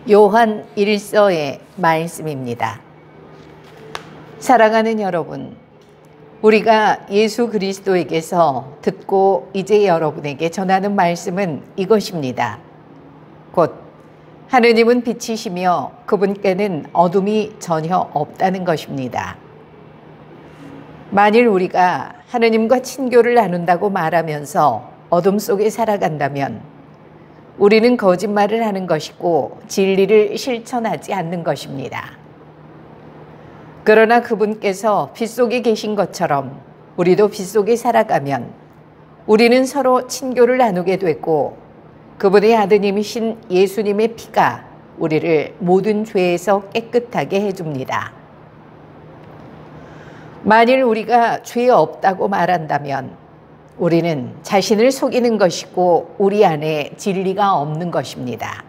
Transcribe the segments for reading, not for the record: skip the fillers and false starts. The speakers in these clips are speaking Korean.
요한 1서의 말씀입니다. 사랑하는 여러분, 우리가 예수 그리스도에게서 듣고 이제 여러분에게 전하는 말씀은 이것입니다. 곧 하느님은 빛이시며 그분께는 어둠이 전혀 없다는 것입니다. 만일 우리가 하느님과 친교를 나눈다고 말하면서 어둠 속에 살아간다면 우리는 거짓말을 하는 것이고 진리를 실천하지 않는 것입니다. 그러나 그분께서 빛 속에 계신 것처럼 우리도 빛 속에 살아가면 우리는 서로 친교를 나누게 되고 그분의 아드님이신 예수님의 피가 우리를 모든 죄에서 깨끗하게 해줍니다. 만일 우리가 죄 없다고 말한다면 우리는 자신을 속이는 것이고 우리 안에 진리가 없는 것입니다.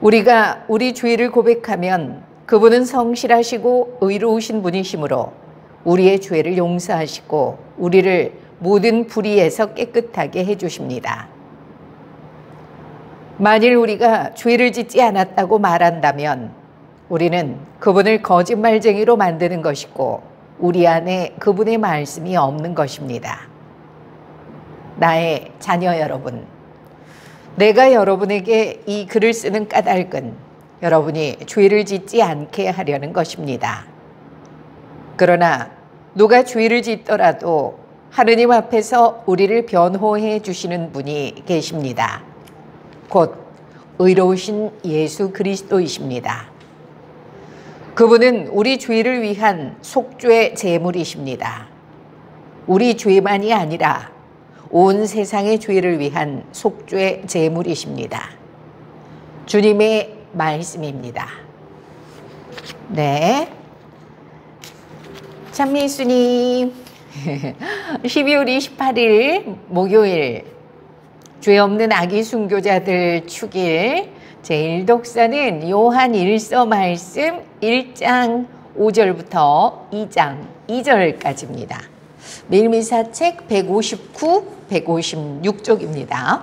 우리가 우리 죄를 고백하면 그분은 성실하시고 의로우신 분이시므로 우리의 죄를 용서하시고 우리를 모든 불의에서 깨끗하게 해주십니다. 만일 우리가 죄를 짓지 않았다고 말한다면 우리는 그분을 거짓말쟁이로 만드는 것이고 우리 안에 그분의 말씀이 없는 것입니다. 나의 자녀 여러분, 내가 여러분에게 이 글을 쓰는 까닭은 여러분이 죄를 짓지 않게 하려는 것입니다. 그러나 누가 죄를 짓더라도 하느님 앞에서 우리를 변호해 주시는 분이 계십니다. 곧 의로우신 예수 그리스도이십니다. 그분은 우리 죄를 위한 속죄 제물이십니다. 우리 죄만이 아니라 온 세상의 죄를 위한 속죄 제물이십니다. 주님의 말씀입니다. 네. 참 예수님, 12월 28일 목요일 죄 없는 아기 순교자들 축일 제1독서는 요한 1서 말씀 1장 5절부터 2장 2절까지입니다. 매일미사책 159, 156쪽입니다.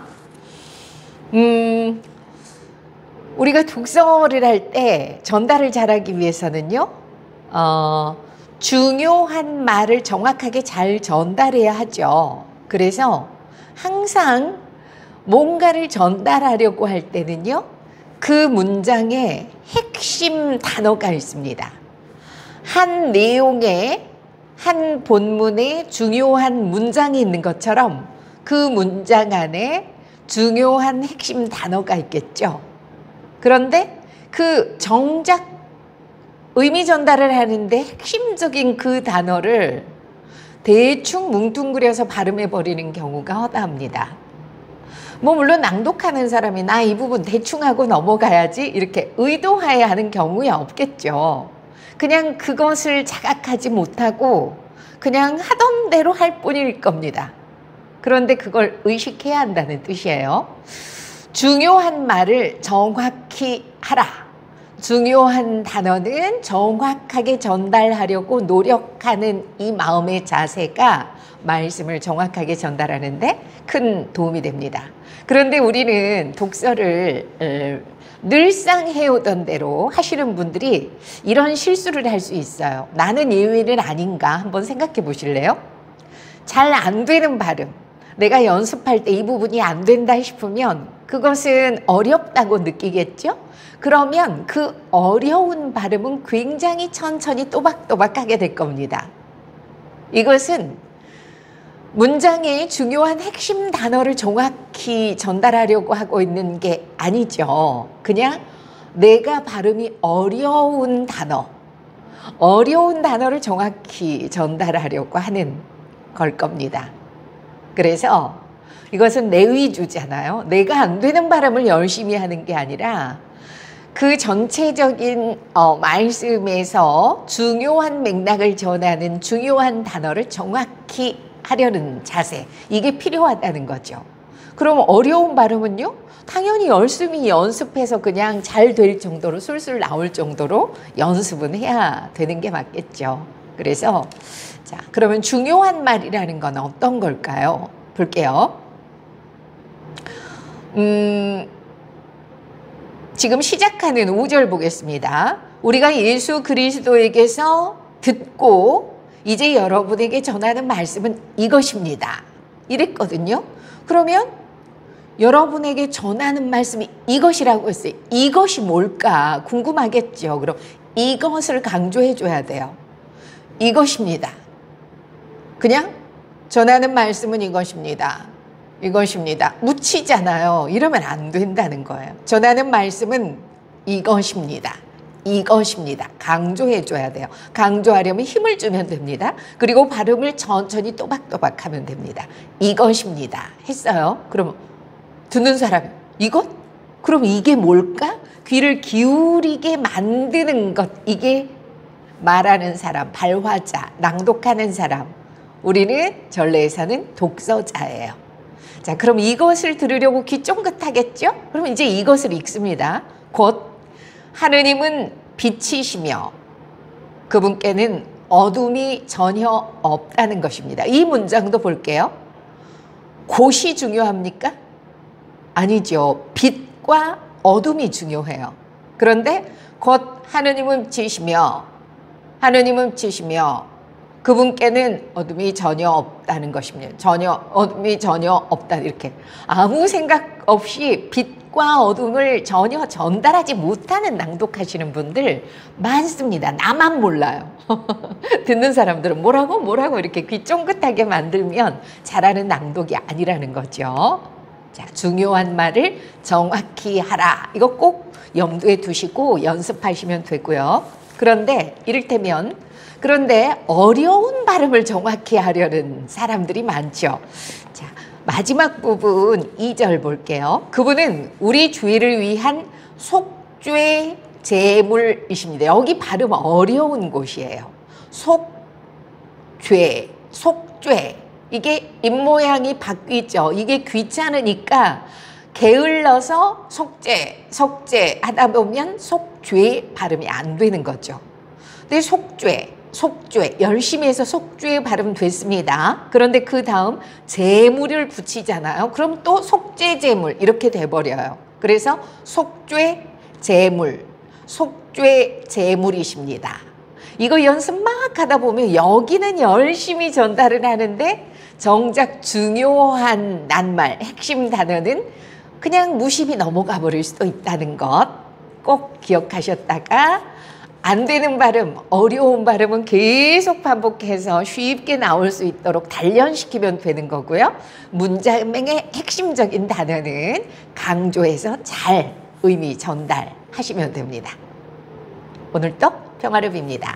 우리가 독서를 할 때 전달을 잘하기 위해서는요, 중요한 말을 정확하게 잘 전달해야 하죠. 그래서 항상 뭔가를 전달하려고 할 때는요, 그 문장에 핵심 단어가 있습니다. 한 내용에 한 본문에 중요한 문장이 있는 것처럼 그 문장 안에 중요한 핵심 단어가 있겠죠. 그런데 그 정작 의미 전달을 하는데 핵심적인 그 단어를 대충 뭉뚱그려서 발음해버리는 경우가 허다합니다. 물론 낭독하는 사람이 나 이 부분 대충 하고 넘어가야지 이렇게 의도하에 하는 경우야 없겠죠. 그냥 그것을 자각하지 못하고 그냥 하던 대로 할 뿐일 겁니다. 그런데 그걸 의식해야 한다는 뜻이에요. 중요한 말을 정확히 하라. 중요한 단어는 정확하게 전달하려고 노력하는 이 마음의 자세가 말씀을 정확하게 전달하는데 큰 도움이 됩니다. 그런데 우리는 독서를 늘상 해오던 대로 하시는 분들이 이런 실수를 할 수 있어요. 나는 예외는 아닌가 한번 생각해 보실래요? 잘 안 되는 발음, 내가 연습할 때 이 부분이 안 된다 싶으면 그것은 어렵다고 느끼겠죠? 그러면 그 어려운 발음은 굉장히 천천히 또박또박 하게 될 겁니다. 이것은 문장의 중요한 핵심 단어를 정확히 전달하려고 하고 있는 게 아니죠. 그냥 내가 발음이 어려운 단어를 정확히 전달하려고 하는 걸 겁니다. 그래서 이것은 내 위주잖아요. 내가 안 되는 발음을 열심히 하는 게 아니라 그 전체적인 말씀에서 중요한 맥락을 전하는 중요한 단어를 정확히 하려는 자세, 이게 필요하다는 거죠. 그럼 어려운 발음은요, 당연히 열심히 연습해서 그냥 잘 될 정도로 술술 나올 정도로 연습은 해야 되는 게 맞겠죠. 그래서 자, 그러면 중요한 말이라는 건 어떤 걸까요? 볼게요. 지금 시작하는 5절 보겠습니다. 우리가 예수 그리스도에게서 듣고 이제 여러분에게 전하는 말씀은 이것입니다. 이랬거든요. 그러면 여러분에게 전하는 말씀이 이것이라고 했어요. 이것이 뭘까 궁금하겠죠. 그럼 이것을 강조해 줘야 돼요. 이것입니다. 그냥 전하는 말씀은 이것입니다. 이것입니다. 묻히잖아요. 이러면 안 된다는 거예요. 전하는 말씀은 이것입니다. 이것입니다. 강조해 줘야 돼요. 강조하려면 힘을 주면 됩니다. 그리고 발음을 천천히 또박또박 하면 됩니다. 이것입니다. 했어요. 그럼 듣는 사람이 이것? 그럼 이게 뭘까? 귀를 기울이게 만드는 것. 이게 말하는 사람, 발화자, 낭독하는 사람. 우리는 전례에서는 독서자예요. 자, 그럼 이것을 들으려고 귀 쫑긋하겠죠? 그럼 이제 이것을 읽습니다. 곧 하느님은 빛이시며 그분께는 어둠이 전혀 없다는 것입니다. 이 문장도 볼게요. 곧이 중요합니까? 아니죠. 빛과 어둠이 중요해요. 그런데 곧 하느님은 빛이시며 그분께는 어둠이 전혀 없다는 것입니다. 어둠이 전혀 없다. 이렇게 아무 생각 없이 빛과 어둠을 전혀 전달하지 못하는 낭독하시는 분들 많습니다. 나만 몰라요. 듣는 사람들은 뭐라고 이렇게 귀 쫑긋하게 만들면 잘하는 낭독이 아니라는 거죠. 자, 중요한 말을 정확히 하라. 이거 꼭 염두에 두시고 연습하시면 되고요. 그런데 이를테면 어려운 발음을 정확히 하려는 사람들이 많죠. 자, 마지막 부분 2절 볼게요. 그분은 우리 죄를 위한 속죄 제물이십니다. 여기 발음 어려운 곳이에요. 속죄. 이게 입모양이 바뀌죠. 이게 귀찮으니까 게을러서 속죄 하다 보면 속죄 발음이 안 되는 거죠. 근데 속죄 열심히 해서 속죄 발음 됐습니다. 그런데 그 다음 제물을 붙이잖아요. 그럼 또 속죄 제물 이렇게 돼버려요. 그래서 속죄 제물이십니다. 이거 연습 막 하다 보면 여기는 열심히 전달을 하는데 정작 중요한 낱말, 핵심 단어는 그냥 무심히 넘어가 버릴 수도 있다는 것 꼭 기억하셨다가 안 되는 발음, 어려운 발음은 계속 반복해서 쉽게 나올 수 있도록 단련시키면 되는 거고요. 문장의 핵심적인 단어는 강조해서 잘 의미 전달하시면 됩니다. 오늘도 평화를 빕니다.